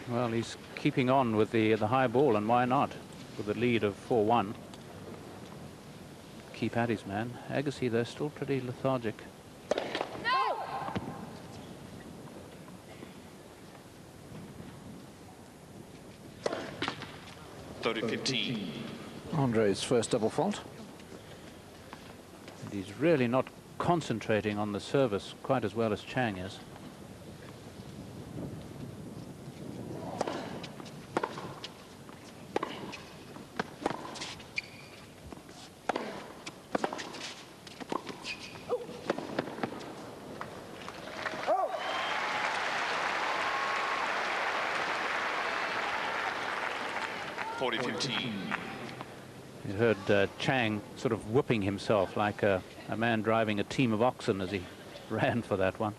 Well, he's keeping on with the high ball, and why not? With a lead of 4-1. Keep at his man. Agassi, though, still pretty lethargic. No! 30-15. Andre's first double fault. And he's really not concentrating on the service quite as well as Chang is. You heard Chang sort of whooping himself like a man driving a team of oxen as he ran for that one.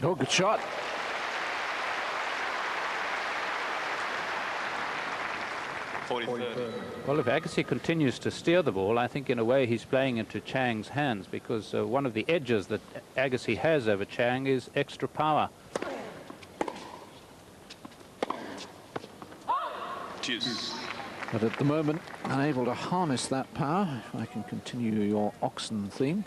Oh, good shot. Well, if Agassi continues to steer the ball, I think in a way he's playing into Chang's hands, because one of the edges that Agassi has over Chang is extra power. But at the moment, unable to harness that power, if I can continue your oxen theme.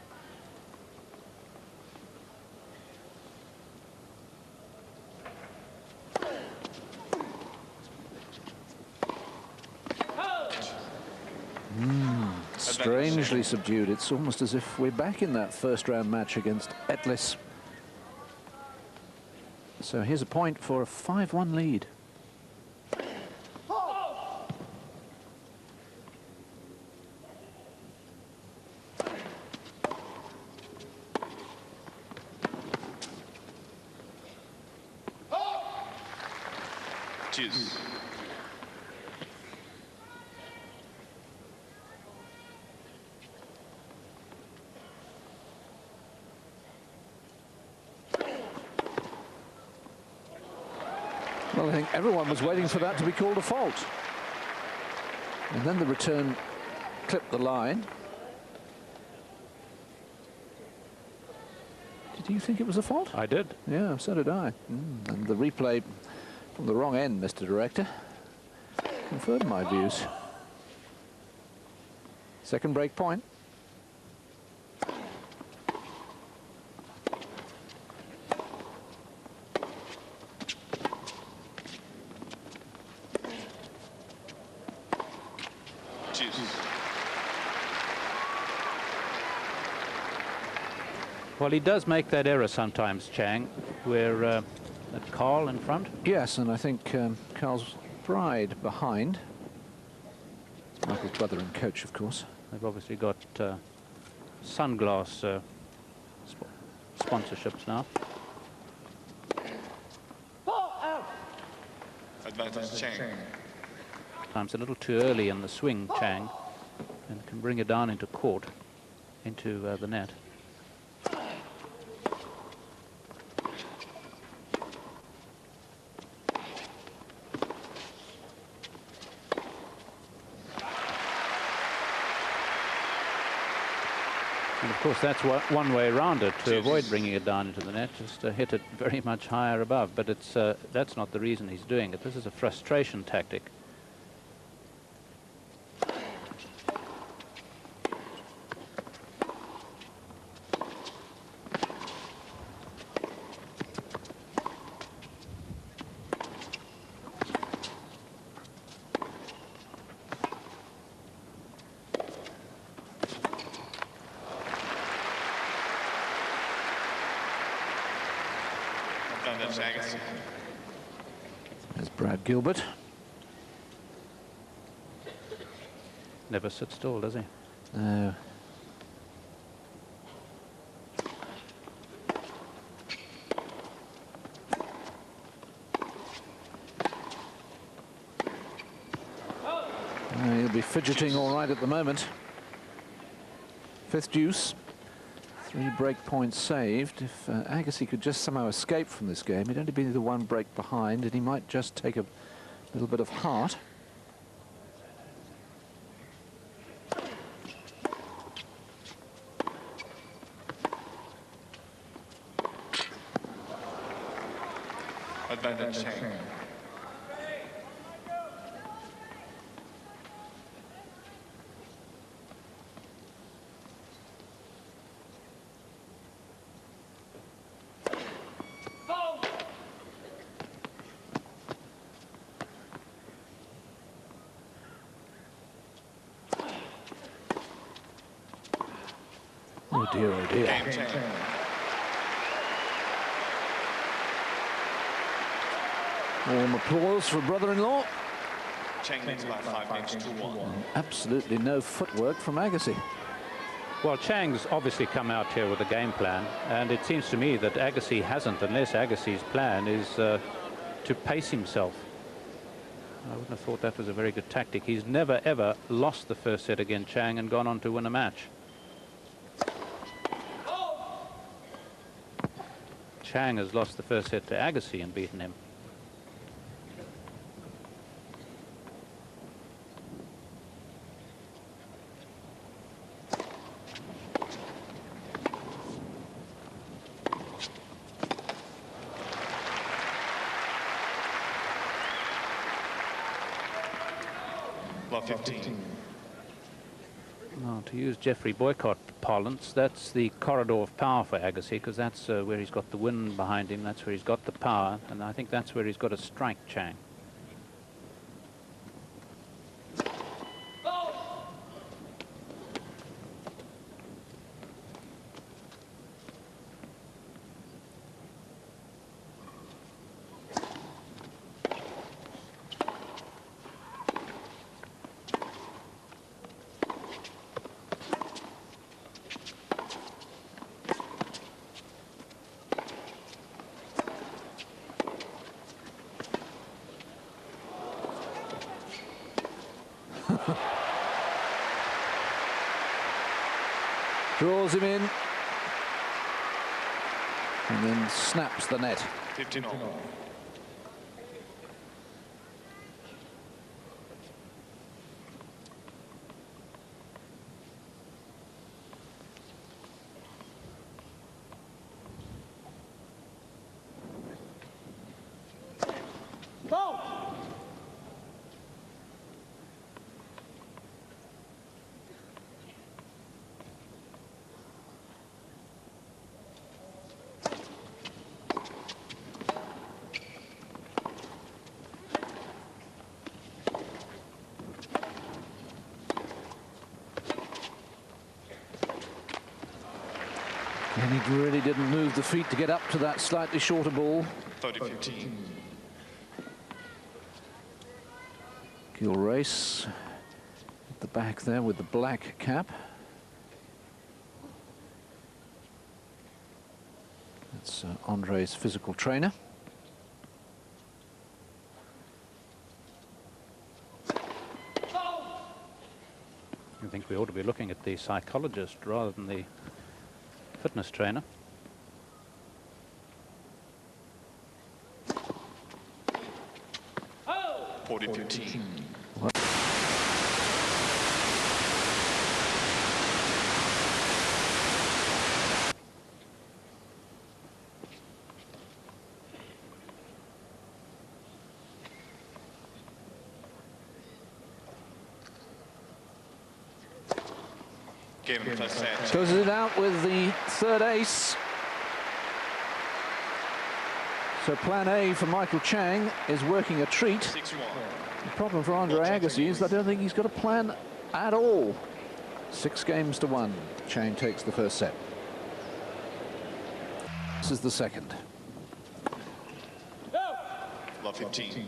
Strangely subdued. It's almost as if we're back in that first round match against Etlis. So here's a point for a 5-1 lead. Cheers. Well, I think everyone was waiting for that to be called a fault. And then the return clipped the line. Did you think it was a fault? I did. Yeah, so did I. And the replay from the wrong end, Mr. Director, confirmed my views. Second break point. Well, he does make that error sometimes, Chang, where at Carl in front. Yes, and I think Carl's bride behind. Michael's brother and coach, of course. They've obviously got sunglass sponsorships now. Advantage Chang. Times a little too early in the swing, Chang, and can bring it down into court, into the net. And of course, that's one way around it, to avoid bringing it down into the net, just to hit it very much higher above. But it's that's not the reason he's doing it. This is a frustration tactic. There's Brad Gilbert. Never sits still, does he? No. He'll be fidgeting all right at the moment. Fifth deuce. 3 break points saved. If Agassi could just somehow escape from this game, he'd only be the 1 break behind, and he might just take a little bit of heart. Chang. Oh dear, oh dear. Game Chang. Warm applause for brother-in-law. Chang leads by 5 games to 1. Absolutely no footwork from Agassi. Well, Chang's obviously come out here with a game plan, and it seems to me that Agassi hasn't, unless Agassi's plan is to pace himself. I wouldn't have thought that was a very good tactic. He's never, ever lost the first set against Chang and gone on to win a match. Chang has lost the first set to Agassi and beaten him. Love 15. Well, to use Jeffrey Boycott parlance, that's the corridor of power for Agassi, because that's where he's got the wind behind him, that's where he's got the power, and I think that's where he's got to strike Chang. Draws him in and then snaps the net. 15 all. And he really didn't move the feet to get up to that slightly shorter ball. 30-15. Gilrace at the back there with the black cap. That's Andre's physical trainer. I think we ought to be looking at the psychologist rather than the fitness trainer. Oh! 40-15. Game in first set. Closes it out with the third ace. So plan A for Michael Chang is working a treat. 6-1. The problem for Andre Agassi is that I don't think he's got a plan at all. 6-1. Chang takes the first set. This is the second. Love 15.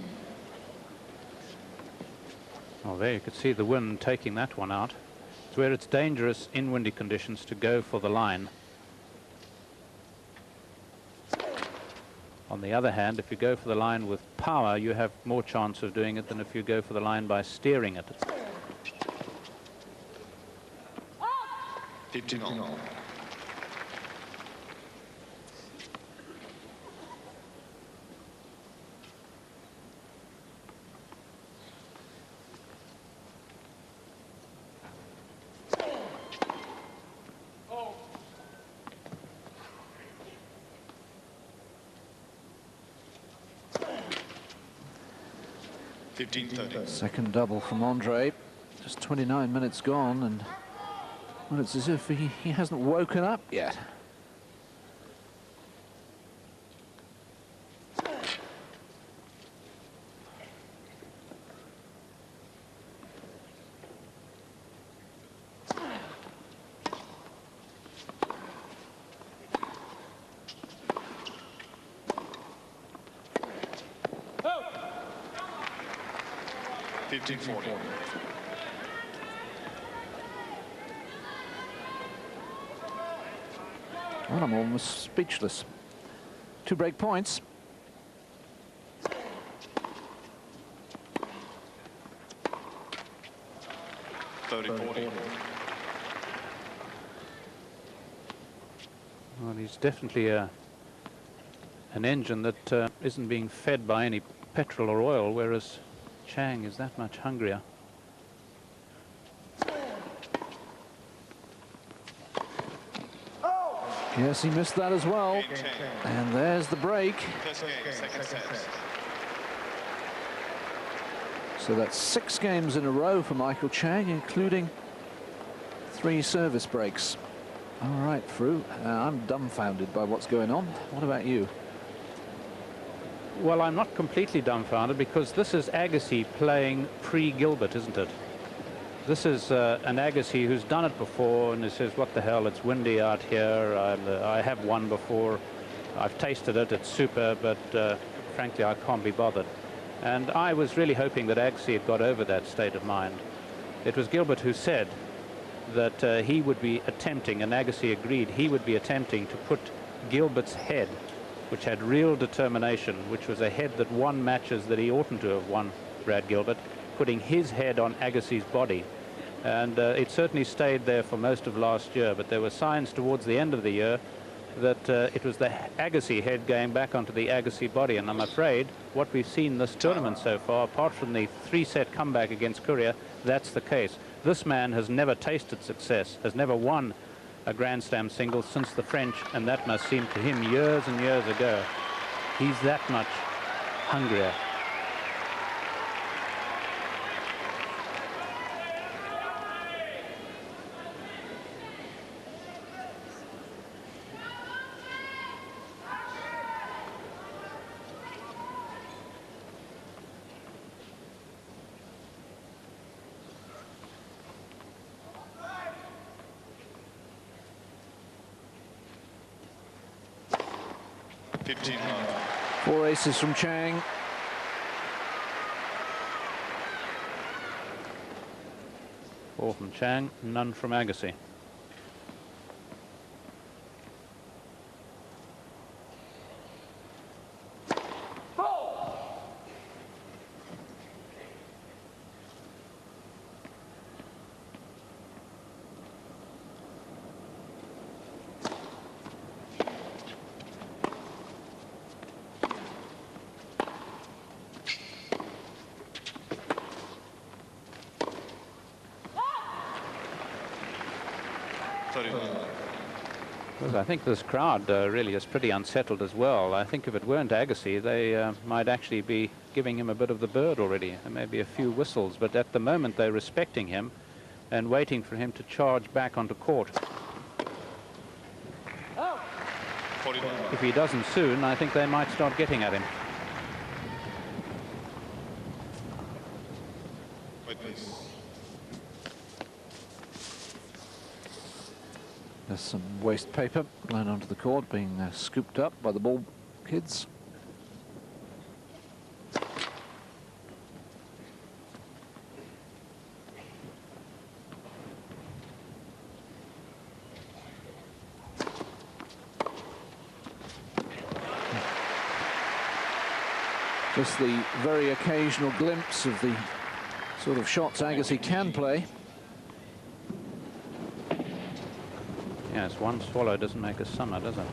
Well, there you could see the wind taking that one out. It's where it's dangerous in windy conditions to go for the line. On the other hand, if you go for the line with power, you have more chance of doing it than if you go for the line by steering it. 15 all. 15-30. Second double from Andre. Just 29 minutes gone, and well, it's as if he hasn't woken up yet. Well, I'm almost speechless. 2 break points. Well, he's definitely an engine that isn't being fed by any petrol or oil, whereas Chang is that much hungrier. Yes, he missed that as well. And there's the break. So that's 6 games in a row for Michael Chang, including 3 service breaks. All right, Fru, I'm dumbfounded by what's going on. What about you? Well, I'm not completely dumbfounded, because this is Agassi playing pre-Gilbert, isn't it? This is an Agassi who's done it before, and he says, what the hell, it's windy out here. I have won before. I've tasted it. It's super, but frankly, I can't be bothered. And I was really hoping that Agassi had got over that state of mind. It was Gilbert who said that he would be attempting, and Agassi agreed, he would be attempting to put Gilbert's head, which had real determination, which was a head that won matches that he oughtn't to have won, Brad Gilbert, putting his head on Agassi's body. And it certainly stayed there for most of last year, but there were signs towards the end of the year that it was the Agassi head going back onto the Agassi body. And I'm afraid what we've seen this tournament so far, apart from the 3-set comeback against Korea, that's the case. This man has never tasted success, has never won a Grand Slam single since the French, and that must seem to him years and years ago. He's that much hungrier. Four aces from Chang. Four from Chang, none from Agassi. I think this crowd really is pretty unsettled as well. I think if it weren't Agassi, they might actually be giving him a bit of the bird already. There may be a few whistles, but at the moment they're respecting him and waiting for him to charge back onto court. If he doesn't soon, I think they might start getting at him. There's some waste paper blown onto the court, being scooped up by the ball kids. Just the very occasional glimpse of the sort of shots Agassi can play. Yes, one swallow doesn't make a summer, does it?